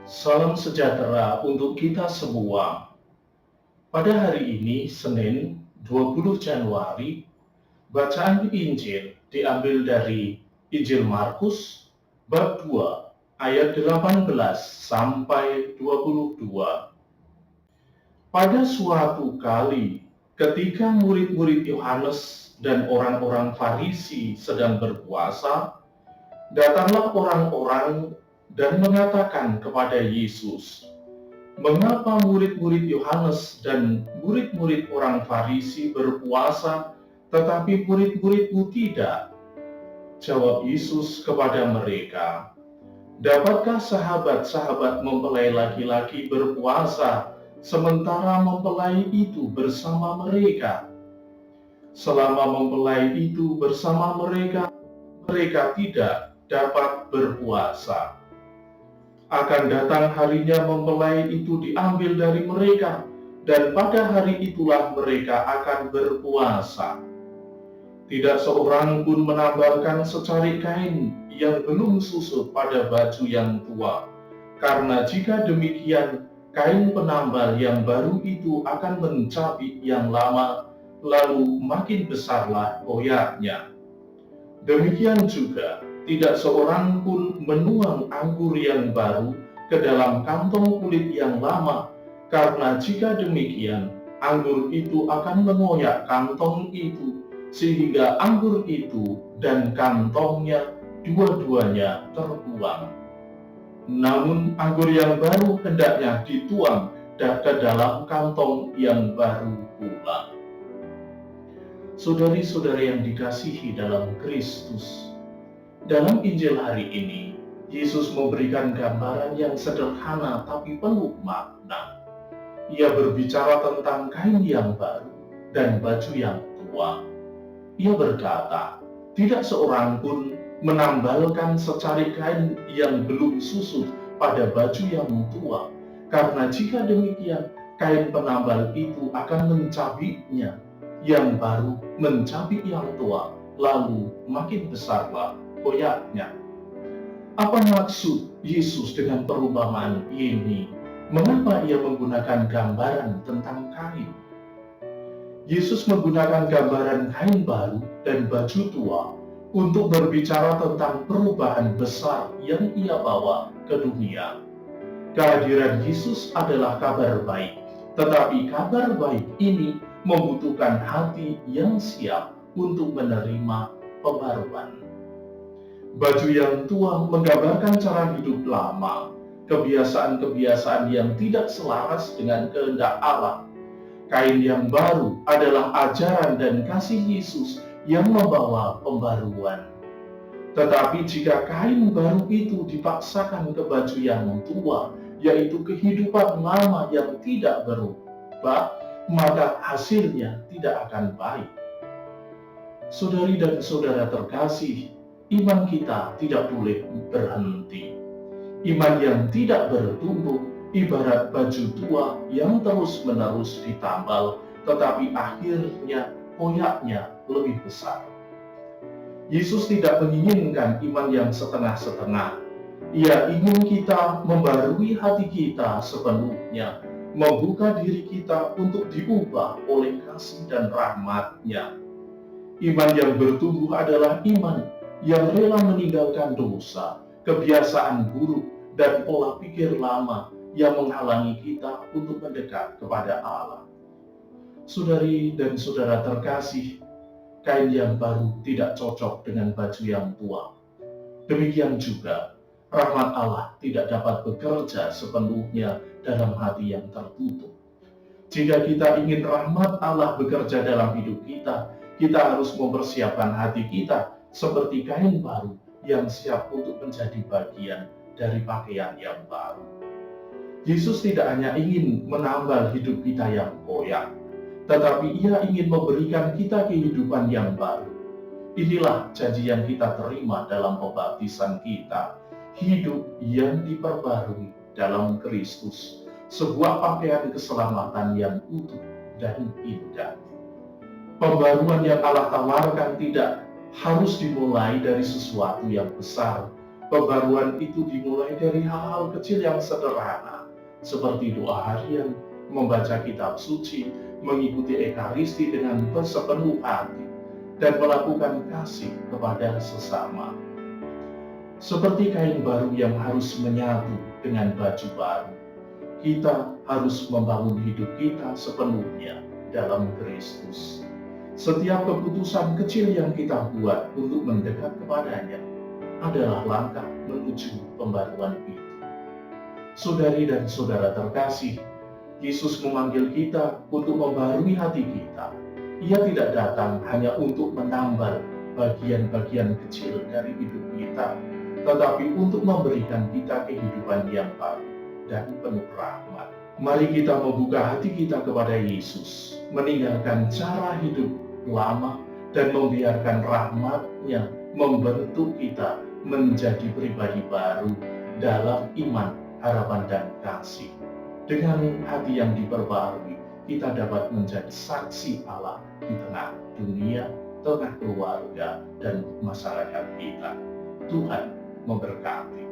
Salam sejahtera untuk kita semua. Pada hari ini, Senin 20 Januari, bacaan Injil diambil dari Injil Markus bab 2 ayat 18 sampai 22. Pada suatu kali, ketika murid-murid Yohanes dan orang-orang Farisi sedang berpuasa, datanglah orang-orang dan mengatakan kepada Yesus, "Mengapa murid-murid Yohanes dan murid-murid orang Farisi berpuasa, tetapi murid-muridmu tidak?" Jawab Yesus kepada mereka, "Dapatkah sahabat-sahabat mempelai laki-laki berpuasa, sementara mempelai itu bersama mereka? Selama mempelai itu bersama mereka, mereka tidak dapat berpuasa. Akan datang harinya mempelai itu diambil dari mereka, dan pada hari itulah mereka akan berpuasa. Tidak seorang pun menambahkan secarik kain yang belum susut pada baju yang tua, karena jika demikian, kain penambal yang baru itu akan mencabik yang lama, lalu makin besarlah koyaknya. Demikian juga, tidak seorang pun menuang anggur yang baru ke dalam kantong kulit yang lama, karena jika demikian, anggur itu akan mengoyak kantong itu, sehingga anggur itu dan kantongnya dua-duanya terbuang. Namun anggur yang baru hendaknya dituang ke dalam kantong yang baru pula." Saudari-saudari yang dikasihi dalam Kristus, dalam Injil hari ini, Yesus memberikan gambaran yang sederhana tapi penuh makna. Ia berbicara tentang kain yang baru dan baju yang tua. Ia berkata, tidak seorang pun menambalkan secarik kain yang belum susut pada baju yang tua, karena jika demikian, kain penambal itu akan mencabiknya, yang baru mencabik yang tua, lalu makin besarlah koyaknya. Apa maksud Yesus dengan perumpamaan ini? Mengapa ia menggunakan gambaran tentang kain? Yesus menggunakan gambaran kain baru dan baju tua untuk berbicara tentang perubahan besar yang ia bawa ke dunia. Kehadiran Yesus adalah kabar baik, tetapi kabar baik ini membutuhkan hati yang siap untuk menerima pembaruan. Baju yang tua menggambarkan cara hidup lama, kebiasaan-kebiasaan yang tidak selaras dengan kehendak Allah. Kain yang baru adalah ajaran dan kasih Yesus yang membawa pembaruan. Tetapi jika kain baru itu dipaksakan ke baju yang tua, yaitu kehidupan lama yang tidak berubah, maka hasilnya tidak akan baik. Saudari dan saudara terkasih, iman kita tidak boleh berhenti. Iman yang tidak bertumbuh ibarat baju tua yang terus-menerus ditambal, tetapi akhirnya koyaknya lebih besar. Yesus tidak menginginkan iman yang setengah-setengah. Ia ingin kita membarui hati kita sepenuhnya, membuka diri kita untuk diubah oleh kasih dan rahmat-Nya. Iman yang bertumbuh adalah iman yang rela meninggalkan dosa, kebiasaan buruk, dan pola pikir lama yang menghalangi kita untuk mendekat kepada Allah. Saudari dan saudara terkasih, kain yang baru tidak cocok dengan baju yang tua. Demikian juga, rahmat Allah tidak dapat bekerja sepenuhnya dalam hati yang tertutup. Jika kita ingin rahmat Allah bekerja dalam hidup kita harus mempersiapkan hati kita seperti kain baru yang siap untuk menjadi bagian dari pakaian yang baru. Yesus tidak hanya ingin menambal hidup kita yang koyak, tetapi ia ingin memberikan kita kehidupan yang baru. Inilah janji yang kita terima dalam pembaptisan kita, hidup yang diperbarui dalam Kristus, sebuah pakaian keselamatan yang utuh dan indah. Pembaruan yang Allah tawarkan tidak harus dimulai dari sesuatu yang besar, Pembaruan itu dimulai dari hal-hal kecil yang sederhana, seperti doa harian, membaca kitab suci, mengikuti ekaristi dengan sepenuh hati, dan melakukan kasih kepada sesama. Seperti kain baru yang harus menyatu dengan baju baru, kita harus membangun hidup kita sepenuhnya dalam Kristus. Setiap keputusan kecil yang kita buat untuk mendekat kepadanya adalah langkah menuju pembaruan itu. Saudari dan saudara terkasih, Yesus memanggil kita untuk membarui hati kita. Ia tidak datang hanya untuk menambal bagian-bagian kecil dari hidup kita, tetapi untuk memberikan kita kehidupan yang baru dan penuh rahmat. Mari kita membuka hati kita kepada Yesus, meninggalkan cara hidup lama dan membiarkan rahmat-Nya membentuk kita menjadi pribadi baru dalam iman, harapan, dan kasih. Dengan hati yang diperbarui, kita dapat menjadi saksi Allah di tengah dunia, tengah keluarga, dan masyarakat kita. Tuhan memberkati.